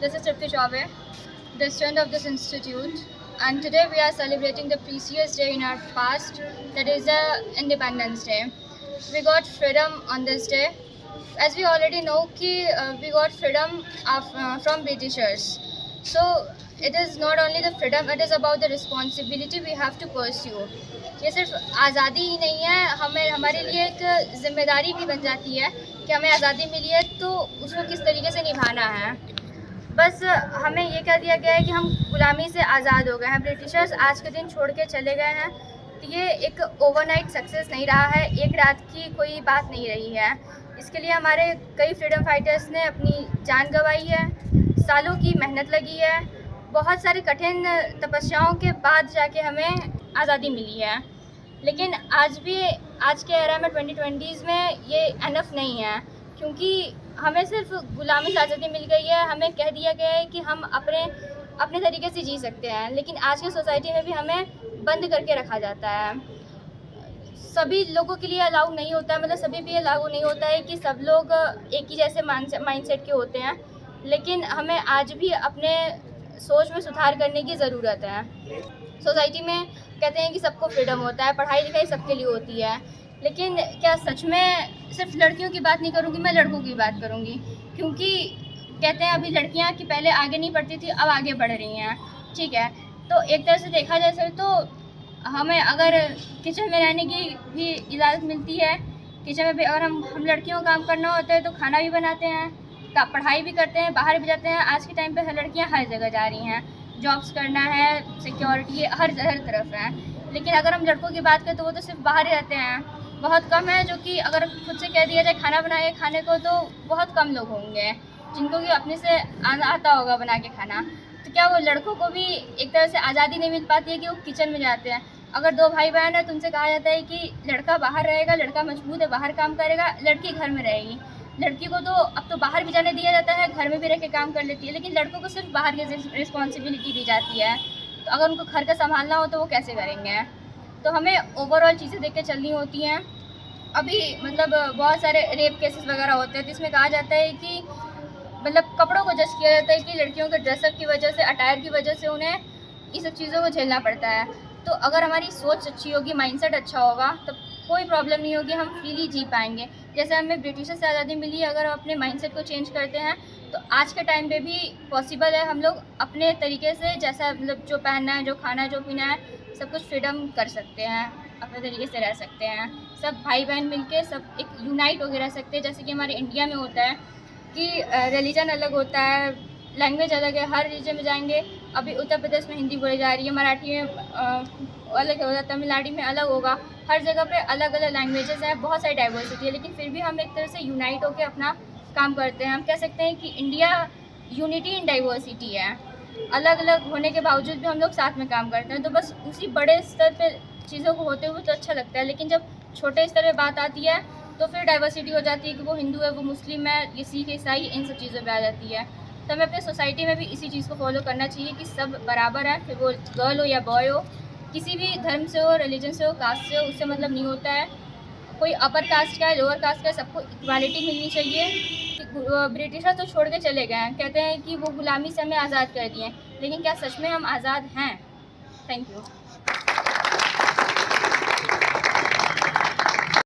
This is Tripti Chaube, the student of this institute, and today we are celebrating the precious day in our past, that is the Independence Day. We got freedom on this day. As we already know, we got freedom from Britishers. So it is not only the freedom, it is about the responsibility we have to pursue. ये सिर्फ आज़ादी ही नहीं है, हमें हमारे लिए एक ज़िम्मेदारी भी बन जाती है कि हमें आज़ादी मिली है तो उसको किस तरीके से निभाना है। बस हमें ये कह दिया गया है कि हम गुलामी से आज़ाद हो गए हैं, ब्रिटिशर्स आज के दिन छोड़ के चले गए हैं। तो ये एक ओवरनाइट सक्सेस नहीं रहा है, एक रात की कोई बात नहीं रही है। इसके लिए हमारे कई फ्रीडम फाइटर्स ने अपनी जान गंवाई है, सालों की मेहनत लगी है, बहुत सारी कठिन तपस्याओं के बाद जाके हमें आज़ादी मिली है। लेकिन आज के एरा में 2020s में ये एनफ नहीं है, क्योंकि हमें सिर्फ गुलामी से आज़ादी मिल गई है। हमें कह दिया गया है कि हम अपने तरीके से जी सकते हैं, लेकिन आज की सोसाइटी में भी हमें बंद करके रखा जाता है। सभी लोगों के लिए अलाउ नहीं होता है, मतलब सभी भी अलाउ नहीं होता है कि सब लोग एक ही जैसे माइंडसेट के होते हैं। लेकिन हमें आज भी अपने सोच में सुधार करने की ज़रूरत है। सोसाइटी में कहते हैं कि सबको फ्रीडम होता है, पढ़ाई लिखाई सबके लिए होती है, लेकिन क्या सच में सिर्फ लड़कियों की बात नहीं करूँगी, मैं लड़कों की बात करूँगी, क्योंकि कहते हैं अभी लड़कियां कि पहले आगे नहीं बढ़ती थी, अब आगे बढ़ रही हैं। ठीक है, तो एक तरह से देखा जाए सर तो हमें अगर किचन में रहने की भी इजाज़त मिलती है, किचन में भी अगर हम लड़कियों को काम करना होता है तो खाना भी बनाते हैं, पढ़ाई भी करते हैं, बाहर भी जाते हैं। आज के टाइम पे लड़कियां हर जगह जा रही हैं, जॉब्स करना है, सिक्योरिटी हर तरफ है। लेकिन अगर हम लड़कों की बात करें तो वो तो सिर्फ बाहर ही रहते हैं। बहुत कम है जो कि अगर खुद से कह दिया जाए खाना बनाए खाने को, तो बहुत कम लोग होंगे जिनको कि अपने से आता होगा बना के खाना। तो क्या वो लड़कों को भी एक तरह से आज़ादी नहीं मिल पाती है कि वो किचन में जाते हैं? अगर दो भाई बहन है तो उनसे कहा जाता है कि लड़का बाहर रहेगा, लड़का मजबूत है, बाहर काम करेगा, लड़की घर में रहेगी। लड़की को तो अब तो बाहर भी जाने दिया जाता है, घर में भी रह के काम कर लेती है, लेकिन लड़कों को सिर्फ बाहर की रिस्पॉन्सिबिलिटी दी जाती है। तो अगर उनको घर का संभालना हो तो वो कैसे करेंगे? तो हमें ओवरऑल चीज़ें देख के चलनी होती हैं। अभी मतलब बहुत सारे रेप केसेस वगैरह होते हैं, जिसमें कहा जाता है कि मतलब कपड़ों को जज किया जाता है कि लड़कियों के ड्रेसअप की वजह से, अटायर की वजह से उन्हें ये सब चीज़ों को झेलना पड़ता है। तो अगर हमारी सोच अच्छी होगी, माइंडसेट अच्छा होगा, तो कोई प्रॉब्लम नहीं होगी, हम फ्रीली जी पाएंगे। जैसे हमें ब्रिटिशर से आज़ादी मिली है, अगर हम अपने माइंडसेट को चेंज करते हैं तो आज के टाइम पे भी पॉसिबल है। हम लोग अपने तरीके से जैसा मतलब जो पहनना है, जो खाना है, जो पीना है, सब कुछ फ्रीडम कर सकते हैं, अपने तरीके से रह सकते हैं। सब भाई बहन मिलके सब एक यूनाइट होकर रह सकते हैं। जैसे कि हमारे इंडिया में होता है कि रिलीजन अलग होता है, लैंग्वेज अलग है, हर रीजन में जाएंगे। अभी उत्तर प्रदेश में हिंदी बोली जा रही है, मराठी में अलग होगा, तमिलनाडु में अलग होगा, हर जगह पे अलग अलग लैंग्वेजेस हैं, बहुत सारी डाइवर्सिटी है, लेकिन फिर भी हम एक तरह से यूनाइट होकर अपना काम करते हैं। हम कह सकते हैं कि इंडिया यूनिटी इन डाइवर्सिटी है। अलग अलग होने के बावजूद भी हम लोग साथ में काम करते हैं। तो बस उसी बड़े स्तर पे चीज़ों को होते हुए तो अच्छा लगता है, लेकिन जब छोटे स्तर पे बात आती है तो फिर डाइवर्सिटी हो जाती है कि वो हिंदू है, वो मुस्लिम है, ये सिख ईसाई, इन सब चीज़ों पे आ जाती है। तो हमें अपनी सोसाइटी में भी इसी चीज़ को फॉलो करना चाहिए कि सब बराबर है, फिर वो गर्ल हो या बॉय हो, किसी भी धर्म से हो, रिलीजन से हो, कास्ट से हो, उससे मतलब नहीं होता है। कोई अपर कास्ट का है, लोअर कास्ट का है, सबको इक्वालिटी मिलनी चाहिए। ब्रिटिशर तो छोड़ के चले गए हैं, कहते हैं कि वो गुलामी से हमें आज़ाद कर दिए, लेकिन क्या सच में हम आज़ाद हैं? Thank you.